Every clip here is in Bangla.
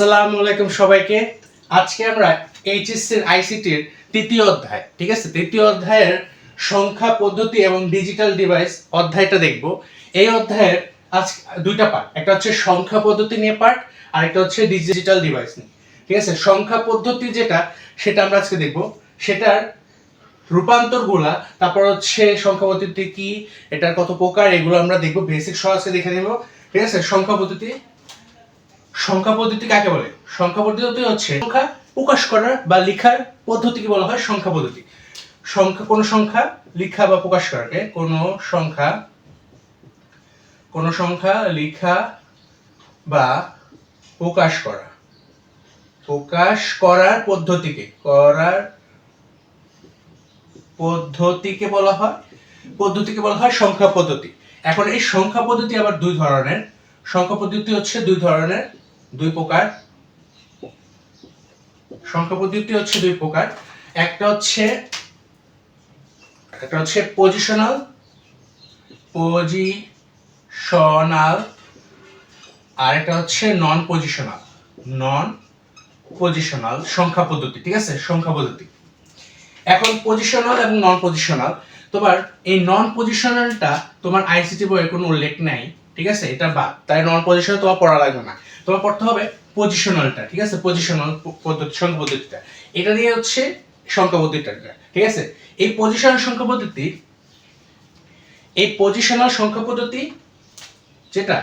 আসসালামু আলাইকুম সবাইকে। আজকে আমরা এইচএসসি এর আইসিটির তৃতীয় অধ্যায়, ঠিক আছে, তৃতীয় অধ্যায়ের সংখ্যা পদ্ধতি এবং ডিজিটাল ডিভাইস অধ্যায়টা দেখব। এই অধ্যায়ের আজ দুইটা পার্ট, একটা হচ্ছে সংখ্যা পদ্ধতি নিয়ে পার্ট, আর একটা হচ্ছে ডিজিটাল ডিভাইস নিয়ে। ঠিক আছে, সংখ্যা পদ্ধতি যেটা সেটা আমরা আজকে দেখব, সেটার রূপান্তরগুলা, তারপর হচ্ছে সংখ্যা পদ্ধতি কি, এটার কত প্রকার, এগুলো আমরা দেখব, বেসিক সহজে দেখে নেব। ঠিক আছে, সংখ্যা পদ্ধতি। সংখ্যা পদ্ধতি কাকে বলে? সংখ্যা পদ্ধতি হচ্ছে সংখ্যা প্রকাশ করার বা লেখার পদ্ধতিকে বলা হয় সংখ্যা পদ্ধতি। সংখ্যা, কোন সংখ্যা লেখা বা প্রকাশ করাকে, কোন সংখ্যা লেখা বা প্রকাশ করার পদ্ধতিকে বলা হয় সংখ্যা পদ্ধতি। এখন এই সংখ্যা পদ্ধতি আবার দুই ধরনের। সংখ্যা পদ্ধতি হচ্ছে দুই প্রকার। সংখ্যা পদ্ধতি হচ্ছে দুই প্রকার। একটা হচ্ছে পজিশনাল আর একটা হচ্ছে নন পজিশনাল সংখ্যা পদ্ধতি। ঠিক আছে, সংখ্যা পদ্ধতি। এখন পজিশনাল এবং নন পজিশনাল, তোমার এই নন পজিশনালটা তোমার আইসিটি বইয়ে কোনো উল্লেখ নাই। ঠিক আছে, এটা বাদ, তাই নন পজিশনাল তোমার পড়া লাগবে না, তোমার পড়তে হবে পজিশনালটা। ঠিক আছে, পজিশনাল পদ্ধতি, সংখ্যা পদ্ধতিটা, এটা দিয়ে হচ্ছে সংখ্যা পদ্ধতিটা। ঠিক আছে, এই পজিশনাল সংখ্যা পদ্ধতি যেটা,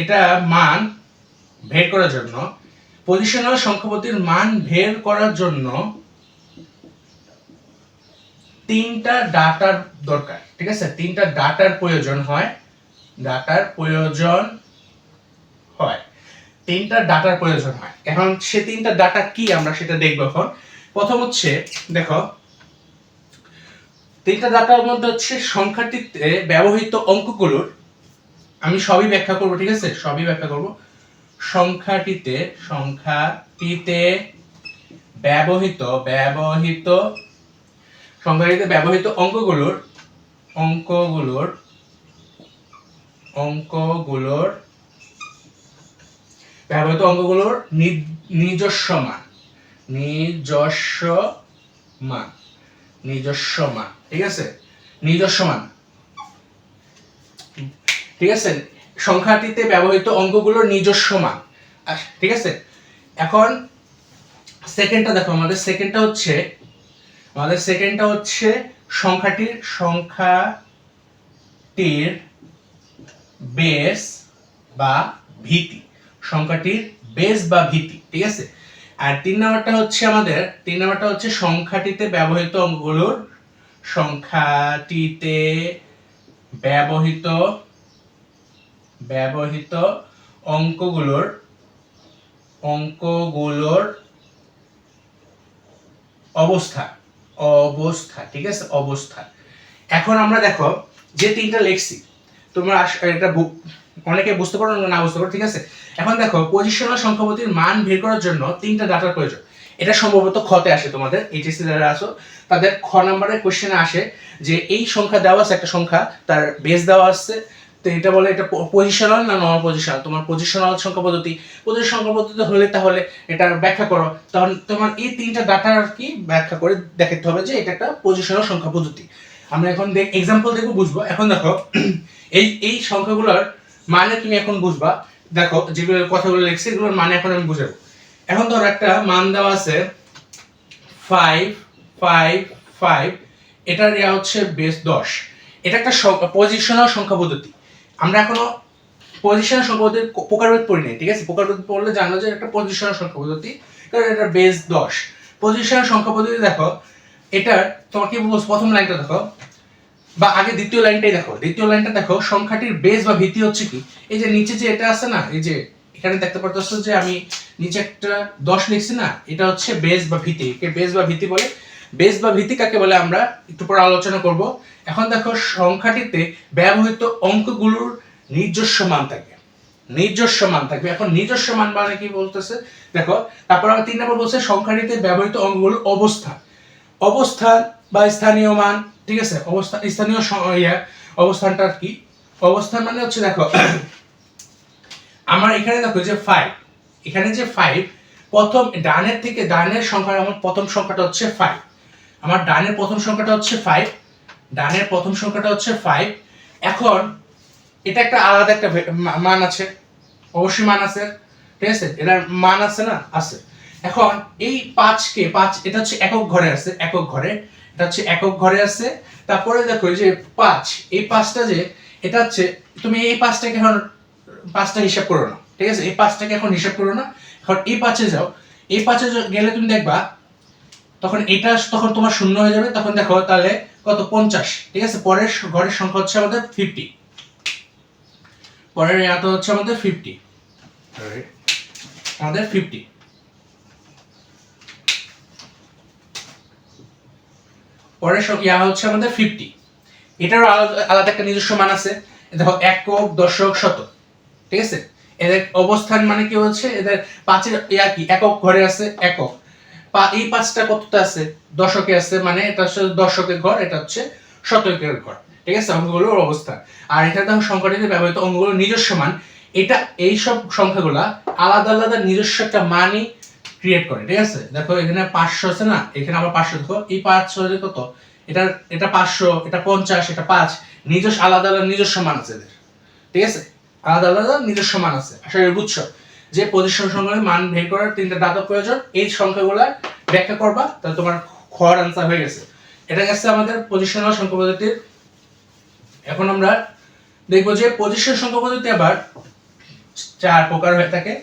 এটা মান বের করার জন্য, পজিশনাল সংখ্যা পদ্ধতির মান বের করার জন্য তিনটা ডাটার দরকার। ঠিক আছে, তিনটা ডাটার প্রয়োজন হয়। এখন সে তিনটা ডাটা কি আমরা সেটা দেখব। এখন প্রথম হচ্ছে, দেখো, তিনটা ডাটার মধ্যে হচ্ছে সংখ্যাটিতে ব্যবহৃত অঙ্কগুলোর, আমি সবই ব্যাখ্যা করব। ঠিক আছে, সবই ব্যাখ্যা করব। সংখ্যাটিতে ব্যবহৃত অঙ্কগুলোর নিজস্ব মান। ঠিক আছে, নিজস্ব মান। ঠিক আছে, সংখ্যাটিতে ব্যবহৃত অঙ্কগুলোর নিজস্ব মান। ঠিক আছে, এখন সেকেন্ডটা দেখো, আমাদের সেকেন্ডটা হচ্ছে সংখ্যাটির বেস বা ভিত্তি। ঠিক আছে, আর তিন নাম্বারটা হচ্ছে সংখ্যাটিতে ব্যবহৃত অঙ্কগুলোর অবস্থা। ঠিক আছে, অবস্থা। এখন আমরা দেখো যে তিনটা লিখছি, তোমরা এটা অনেকে বুঝতে পারো না বুঝতে পারো। ঠিক আছে, এখন দেখো, পজিশনাল সংখ্যা পদ্ধতির মান বের করার জন্য তিনটা ডাটার প্রয়োজন। এটা সম্ভবত খতে আসে, তোমাদের এইচএসসি যারা আছো তাদের খ নাম্বারের কোশ্চেনে আসে যে এই সংখ্যা দেওয়া আছে, একটা সংখ্যা, তার বেস দেওয়া আছে, তো এটা বলে এটা পজিশনাল না নন পজিশনাল। তোমার পজিশনাল সংখ্যা পদ্ধতি হলে তাহলে এটা ব্যাখ্যা করো। তখন তোমার এই তিনটা ডাটা আর কি ব্যাখ্যা করে দেখাতে হবে যে এটা একটা পজিশনাল সংখ্যা পদ্ধতি। আমরা এখন এক্সাম্পল দেখবো, বুঝবো। এখন দেখো, এই সংখ্যাগুলোর মানে তুমি এখন বুঝবা। দেখো, যেগুলো কথাগুলো লিখছি এগুলোর মানে এখন আমি বুঝাবো। এখন ধরো একটা মান দেওয়া আছে 555, এটার হচ্ছে বেস 10। এটা একটা পজিশনাল সংখ্যা পদ্ধতি। আমরা এখনো পজিশনাল সংখ্যা পদ্ধতির প্রকারভেদ পড়ি নাই। ঠিক আছে, প্রকারভেদ পড়লে জানো যে একটা পজিশনাল সংখ্যা পদ্ধতি, কারণ এটা বেস 10। পজিশনাল সংখ্যা পদ্ধতি দেখো, এটার তোমার কি বলবো, প্রথম লাইনটা দেখো, বা আগে দ্বিতীয় লাইনটা দেখো, সংখ্যাটির বেস বা ভিত্তি হচ্ছে কি, এই যে নিচে যে এটা আছে না, এই যে এখানে দেখতে পারতেছো যে আমি নিচে একটা 10 লিখছি না, এটা হচ্ছে বেস বা ভিত্তি। একে বেস বা ভিত্তি বলে। বেস বা ভিত্তি কাকে বলে আমরা একটু পরে আলোচনা করব। এখন দেখো, সংখ্যাটিতে ব্যবহৃত অঙ্কগুলোর নিজস্ব মান থাকবে। এখন নিজস্ব মান মানে কি বলতেছে দেখো, তারপর আবার 3 নম্বর বলছে সংখ্যাটিতে ব্যবহৃত অঙ্কগুলোর অবস্থান বা স্থানীয় মান। ঠিক আছে, স্থানীয় অবস্থানটা কি? অবস্থান মানে হচ্ছে দেখো, আমার এখানে দেখো যে 5, এখানে যে 5 প্রথম ডানের সংখ্যা, আমার প্রথম সংখ্যাটা হচ্ছে 5, আমার ডানের প্রথম সংখ্যাটা হচ্ছে 5, ডানের প্রথম সংখ্যাটা হচ্ছে 5। এখন এটা একটা আলাদা একটা মান আছে, অবশ্যই মান আছে, ঠিক আছে, এটার মান আছে না, আছে। এখন এই 5 এটা হচ্ছে একক ঘরে আছে, একক ঘরে, এটা হচ্ছে একক ঘরে আছে। তারপরে দেখো এই যে 5, এই 5টা যে এটা হচ্ছে, তুমি এই 5টাকে এখন 5টা হিসাব করো না, ঠিক আছে, এই 5টাকে এখন হিসাব করো না। এখন এই 5-এ যাও, এই 5-এ গেলে তুমি দেখবা তখন এটা তখন তোমার শূন্য হয়ে যাবে। তখন দেখো তাহলে কত, 50, ঠিক আছে। পরের ঘরের সংখ্যা হচ্ছে আমাদের 50, পরের ইয়াটা হচ্ছে আমাদের 50, আমাদের 50। পরের ইয়া হচ্ছে আমাদের 50। এটারও আলাদা একটা নিজস্ব মান আছে। দেখো একক, দশক, শতক, ঠিক আছে। এদের অবস্থান মানে কি হচ্ছে, এদের 5-এর ইয়া কি, একক ঘরে আছে, একক। এই 5টা কতটা আছে, দশকে আছে, মানে এটা হচ্ছে দশকের ঘর, এটা হচ্ছে শতকের ঘর, ঠিক আছে, অঙ্কগুলোর অবস্থান। আর এখানে দেখো সংখ্যাটিতে ব্যবহৃত অঙ্কগুলোর নিজস্ব মান, এটা এই সব সংখ্যাগুলা আলাদা আলাদা নিজস্ব একটা মানই ক্রিয়েট করে, ঠিক আছে। দেখো এখানে 500 আছে না, এখানে আবার 500, দেখো এই 500 কত, এটা 500, এটা 50, এটা 5, নিজস্ব আলাদা আলাদা নিজস্ব মান আছে এদের, ঠিক আছে, আলাদা আলাদা নিজস্ব মান আছে। আশা করি বুঝছো যে পজিশন সংখ্যার মান বের করার 3টা ধাপ প্রয়োজন। এই সংখ্যাগুলা ব্যাখ্যা করবা, তাহলে তোমার খর আনসার হয়ে গেছে। এটা গেছে আমাদের পজিশনাল সংখ্যা পদ্ধতির। এখন আমরা দেখবো যে পজিশন সংখ্যা পদ্ধতি আবার 4 প্রকার হয়ে থাকে।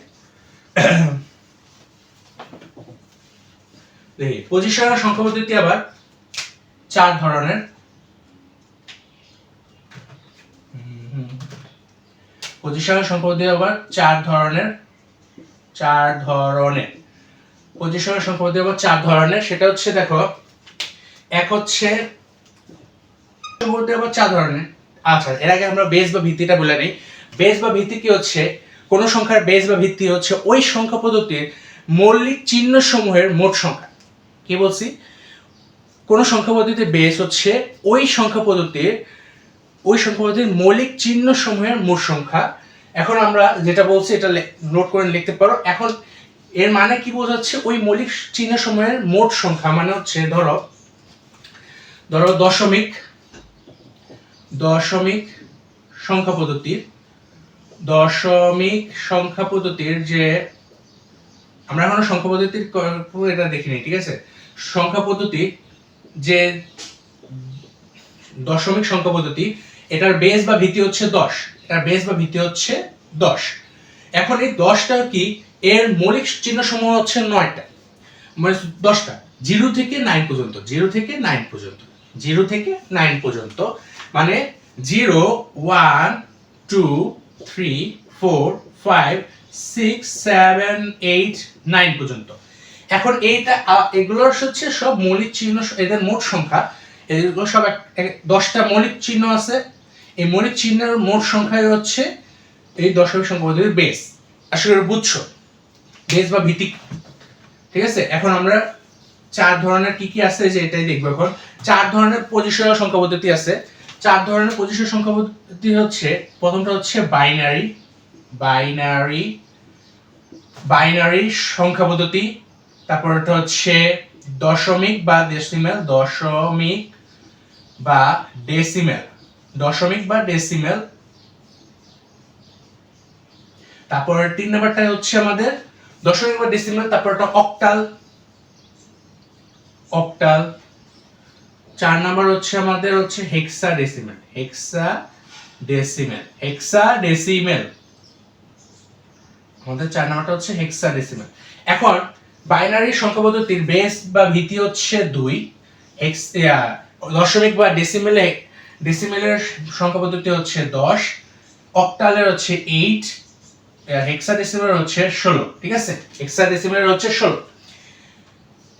দেখি পজিশনাল সংখ্যা পদ্ধতি আবার 4 ধরনের। পজিশনাল সংখ্যা পদ্ধতি আবার 4 ধরনের, পজিশনাল সংখ্যা পদ্ধতি আবার 4 ধরনের। সেটা হচ্ছে দেখো, এক হচ্ছে আবার 4 ধরনের। আচ্ছা, এর আগে আমরা বেস বা ভিত্তিটা বলে নিই। বেস বা ভিত্তি কি হচ্ছে, কোন সংখ্যার বেস বা ভিত্তি হচ্ছে ওই সংখ্যা পদ্ধতির মৌলিক চিহ্ন সমূহের মোট সংখ্যা। কি বলছি, কোন সংখ্যা পদ্ধতির বেস হচ্ছে ওই সংখ্যা পদ্ধতির মৌলিক চিহ্ন সমূহের মোট সংখ্যা। এখন আমরা যেটা বলছি এটা নোট করে লিখতে পারো। এখন এর মানে কি বোঝাচ্ছে, ওই মৌলিক চিহ্ন সমূহের মোট সংখ্যা মানে হচ্ছে ধরো দশমিক সংখ্যা পদ্ধতির যে আমরা এখন সংখ্যা পদ্ধতির এটা দেখিনি, ঠিক আছে। সংখ্যা পদ্ধতি যে দশমিক সংখ্যা পদ্ধতি, এটার বেস বা ভিত্তি হচ্ছে 10, এটার বেস বা ভিত্তি হচ্ছে 10। এখন এই 10টা কি, এর মৌলিক চিহ্ন সমূহ হচ্ছে 9টা, মানে 10টা, 0 থেকে 9 পর্যন্ত, 0 থেকে 9 পর্যন্ত, মানে 0 1 2 3 4 5 6 7 8 9 পর্যন্ত। এখন এগুলোর হচ্ছে সব মৌলিক চিহ্ন, এদের মোট সংখ্যা, এগুলো সব 10টা মৌলিক চিহ্ন আছে। এই মৌলিক চিহ্নের মোট সংখ্যাই হচ্ছে এই দশমিক সংখ্যা পদ্ধতির বেস। আসলে বুঝছো বেস বা ভিত্তি, ঠিক আছে। এখন আমরা 4 ধরনের কি কি আছে যে এটাই দেখবো। এখন 4 ধরনের পজিশনাল সংখ্যা পদ্ধতি আছে। 4 ধরনের পজিশনাল সংখ্যা পদ্ধতি হচ্ছে, প্রথমটা হচ্ছে বাইনারি সংখ্যা পদ্ধতি। তারপরটা হচ্ছে দশমিক বা ডেসিমেল। তারপর 3 নাম্বারটা হচ্ছে আমাদের দশমিক বা ডেসিমেল। তারপরটা অক্টাল। 4 নাম্বার হচ্ছে আমাদের হচ্ছে হেক্সাডেসিমেল। আমাদের 4 নাম্বারটা হচ্ছে হেক্সাডেসিমেল। এখন বাইনারি সংখ্যা পদ্ধতির বেস বা ভিত্তি হচ্ছে 2, দশমিক বা ডেসিমেলের সংখ্যা পদ্ধতি হচ্ছে 10, অক্টালের হচ্ছে 8, হেক্সাডেসিমেলের হচ্ছে 16, ঠিক আছে, হেক্সাডেসিমেলের হচ্ছে 16।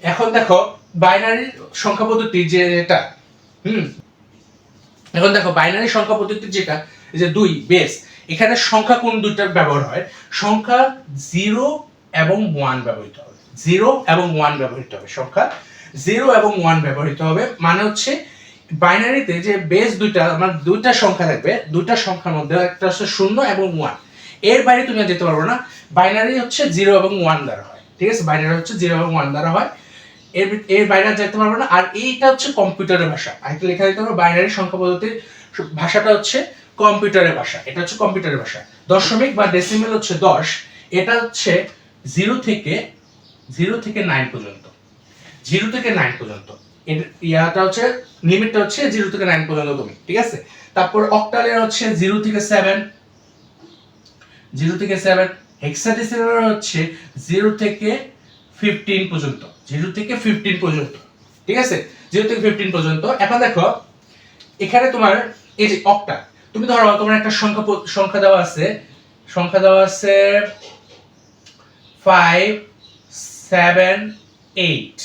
এখন দেখো বাইনারি সংখ্যা পদ্ধতি যেটা এখন দেখো বাইনারি সংখ্যা পদ্ধতি যেটা, যে 2 বেস, এখানে সংখ্যা কোন দুইটার ব্যবহার হয়, সংখ্যা 0 এবং 1 ব্যবহৃত হবে, সংখ্যা 0 এবং 1 ব্যবহৃত হবে। মানে হচ্ছে বাইনারিতে যে বেস দুইটা, আমার দুইটা সংখ্যা থাকবে, দুইটা সংখ্যার মধ্যে একটা হচ্ছে 0 এবং 1, এর বাইরে তুমি আর যেতে পারবে না। বাইনারি হচ্ছে 0 এবং 1 দ্বারা হয়, ঠিক আছে, বাইনারি হচ্ছে 0 এবং 1 দ্বারা হয়, এর বাইরে আর যেতে পারবে না। আর এইটা হচ্ছে কম্পিউটারের ভাষা, আরেকটু লেখা দিতে হবে, বাইনারি সংখ্যা পদ্ধতির ভাষাটা হচ্ছে কম্পিউটারের ভাষা, এটা হচ্ছে কম্পিউটারের ভাষা। দশমিক বা ডেসিমেল হচ্ছে 10, এটা হচ্ছে 0 থেকে 9 পর্যন্ত, 0 থেকে 9 পর্যন্ত ইয়াটা হচ্ছে লিমিটটা হচ্ছে 0 থেকে 9 পর্যন্ত তুমি, ঠিক আছে। তারপর অক্টালের হচ্ছে 0 থেকে 7, 0 থেকে 7। হেক্সাডেসিমালের হচ্ছে 0 থেকে 15 পর্যন্ত, 0 থেকে 15 পর্যন্ত, ঠিক আছে, 0 থেকে 15 পর্যন্ত। এখন দেখো এখানে তোমার এই যে অক্টা, তুমি ধরো তোমার একটা সংখ্যা দেওয়া আছে 5 7 8,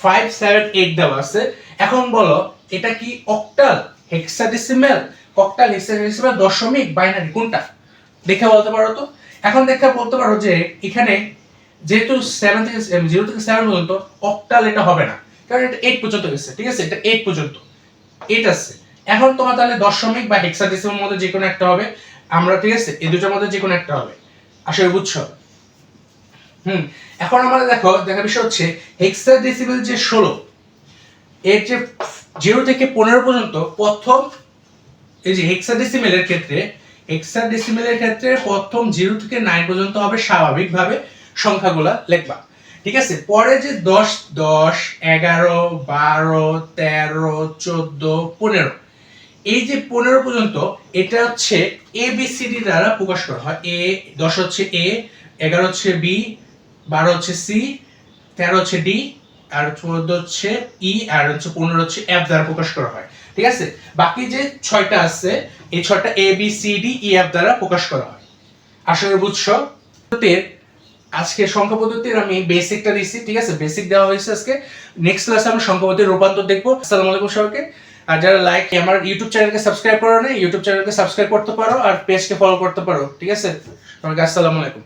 5 7 8 দেওয়া আছে। এখন বলো এটা কি অক্টাল, হেক্সাডেসিমাল, অক্টাল, হেক্সাডেসিমাল, দশমিক, বাইনারি, কোনটা দেখে বলতে পারো তো। এখন দেখে বলতে পারো যে এখানে যেহেতু 0 থেকে 7 পর্যন্ত অক্টাল এটা হবে না, কারণ এটা 8 পর্যন্ত গেছে, ঠিক আছে, এটা 8 পর্যন্ত 8 আছে। এখন তোমার তাহলে দশমিক বা হেক্সাডেসিমাল মধ্যে যে কোনো একটা হবে আমরা, ঠিক আছে, এই দুটোর মধ্যে যে কোনো একটা হবে, আসলে বুঝছো। এখন আমরা দেখার বিষয় হচ্ছে হেক্সাডেসিমাল যে 16, এর যে 0 থেকে 15 পর্যন্ত প্রথম, এই যে হেক্সাডেসিমালের ক্ষেত্রে প্রথম 0 থেকে 9 পর্যন্ত হবে স্বাভাবিকভাবে সংখ্যাগুলা লিখবা, ঠিক আছে। পরে যে 10 11 12 13 14 15, এই যে 15 পর্যন্ত এটা হচ্ছে ABCD দ্বারা প্রকাশ করা হয়। 10 হচ্ছে A, 11 হচ্ছে B, 12 হচ্ছে C, 13 হচ্ছে D, আর 14 হচ্ছে E, আর হচ্ছে 15 হচ্ছে F দ্বারা প্রকাশ করা হয়, ঠিক আছে। বাকি যে 6টা আছে এই 6টা ABCDEF দ্বারা প্রকাশ করা হয়। আসলে বুঝছো। আজকে সংখ্যা পদ্ধতির আমি বেসিকটা দিচ্ছি, ঠিক আছে, বেসিক দেওয়া হয়েছে আজকে। নেক্সট ক্লাসে আমরা সংখ্যা পদ্ধতির রূপান্তর দেখবো। আসসালামু আলাইকুম সবাইকে। আর যারা আমার ইউটিউব চ্যানেলকে সাবস্ক্রাইব করো না, ইউটিউব চ্যানেলকে সাবস্ক্রাইব করতে পারো, আর পেজকে ফলো করতে পারো, ঠিক আছে। সবাইকে আসসালামু আলাইকুম।